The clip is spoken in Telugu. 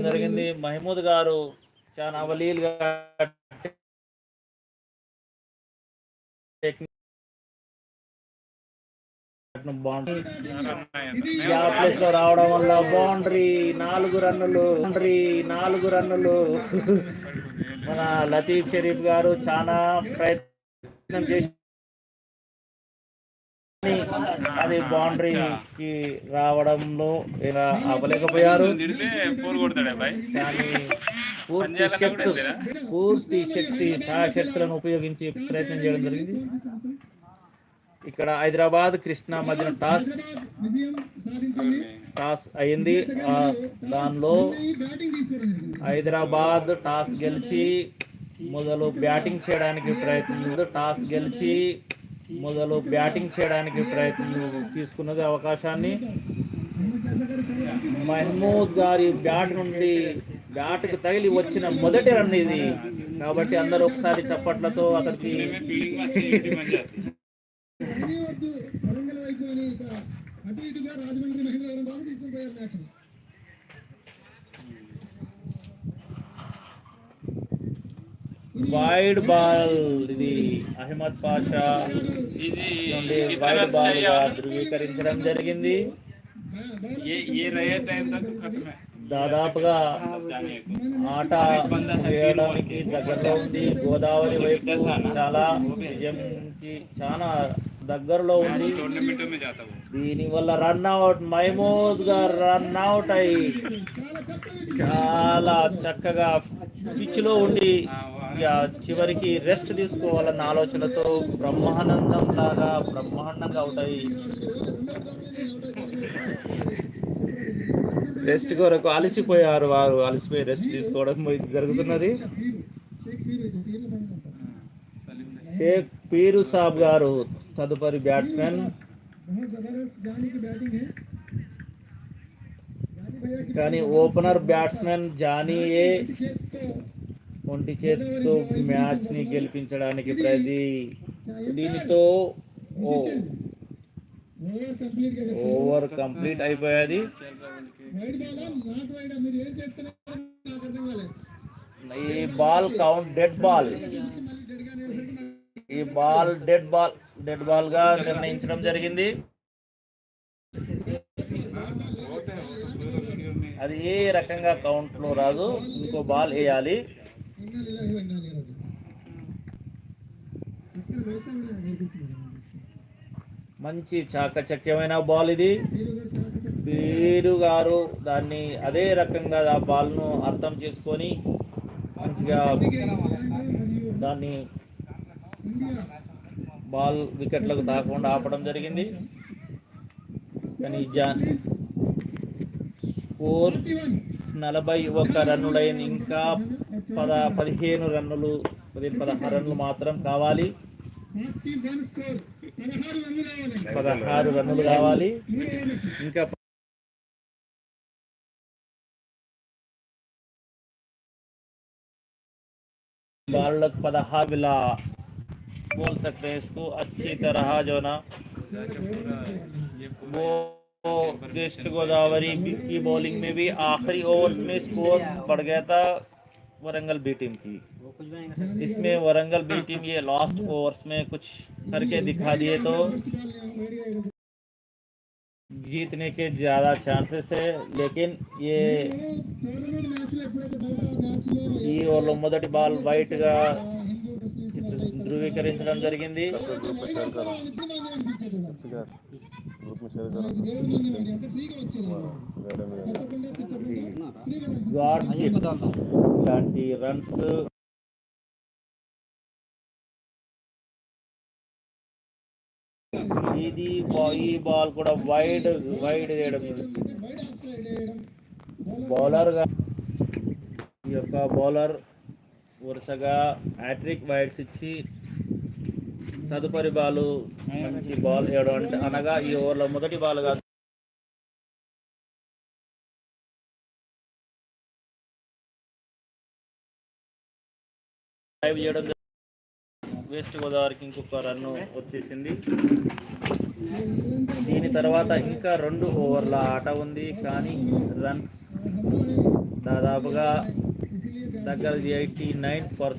జరిగింది. మహమూద్ గారు చాలా అవలీలుగా ప్లేస్ లో రావడం వల్ల బౌండరీ 4 రన్నులు మన లతీఫ్ షరీఫ్ గారు చాలా ప్రయత్నం చేసి అది బౌండరీకి రావడంలో అవ్వలేకపోయారు. పూర్తి శక్తులను ఉపయోగించి ప్రయత్నం చేయడం జరిగింది. ఇక్కడ హైదరాబాద్ కృష్ణా మధ్యన టాస్ అయింది. దానిలో హైదరాబాద్ టాస్ గెలిచి మొదలు బ్యాటింగ్ చేయడానికి ప్రయత్నం తీసుకున్నది అవకాశాన్ని. మహమూద్ గారి బ్యాట్కు తగిలి వచ్చిన మొదటి రన్ ఇది. కాబట్టి అందరూ ఒకసారి చప్పట్లతో అతనికి వైడ్ బాల్ ఇది అహ్మద్ పాషా నుండి వైడ్ బాల్ గా ధృవీకరించడం జరిగింది. దాదాపుగా ఆట వేయడానికి దగ్గరలో ఉంది. గోదావరి వైపు చాలా దగ్గరలో ఉంది. దీనివల్ల రన్అట్ మహమూద్ గారు రన్అట్ అయి చాలా చక్కగా పిచ్ లో ఉండి చివరికి రెస్ట్ తీసుకోవాలన్న ఆలోచనతో బ్రహ్మాండంగా అవుతాయి. రెస్ట్ కొరకు అలసిపోయారు వారు. అలసిపోయి రెస్ట్ తీసుకోవడం జరుగుతున్నది. షేక్ పీరు సాబ్ గారు తదుపరి బ్యాట్స్మెన్. కానీ ఓపెనర్ బ్యాట్స్మెన్ జానీయే ఒంటి చేతితో మ్యాచ్ ని గెలిపించడానికి దీనితో ఓవర్ కంప్లీట్ అయిపోయేది. ఈ బాల్ కౌంట్ డెడ్ బాల్ గా నిర్ణయించడం జరిగింది. అది ఏ రకంగా కౌంట్ లో రాదు. ఇంకో బాల్ వేయాలి. మంచి చాకచక్యమైన బాల్ ఇది. పీరు గారు దాన్ని అదే రకంగా ఆ బాల్ను అర్థం చేసుకొని మంచిగా దాన్ని బాల్ వికెట్లకు తాకుండా ఆపడం జరిగింది. కానీ స్కోర్ 41 రన్నులైన ఇంకా 16 రన్నులు మాత్రం కావాలి. 16 రన్నులు కావాలి. ఇంకా बालक 16 बिला बोल सकते हैं इसको अच्छी तरह जो ना वो वेस्ट गोदावरी की बॉलिंग में भी आखिरी ओवर्स में स्कोर बढ़ गया था वरंगल बी टीम की. इसमें वरंगल बी टीम ये लास्ट ओवर्स में कुछ करके दिखा दिए तो जीतने के ज़्यादा चांसेस है. लेकिन ये ఈ ఓవర్లో మొదటి బాల్ వైట్ గా ధృవీకరించడం జరిగింది. ఇలాంటి రన్స్ ఈ బాల్ కూడా వైడ్ చేయడం బౌలర్ వరుసగా హ్యాట్రిక్ వైడ్స్ ఇచ్చి తదుపరి బాల్ మంచి బాల్ వేయడం అంటే అనగా ఈ ఓవర్లో మొదటి బాల్ గా చేయడం వెస్ట్ గోదావరికి ఇంకొక రన్ను వచ్చేసింది. దీని తర్వాత ఇంకా 2 ఓవర్ల ఆట ఉంది. కానీ రన్స్ దాదాపుగా దగ్గర 89%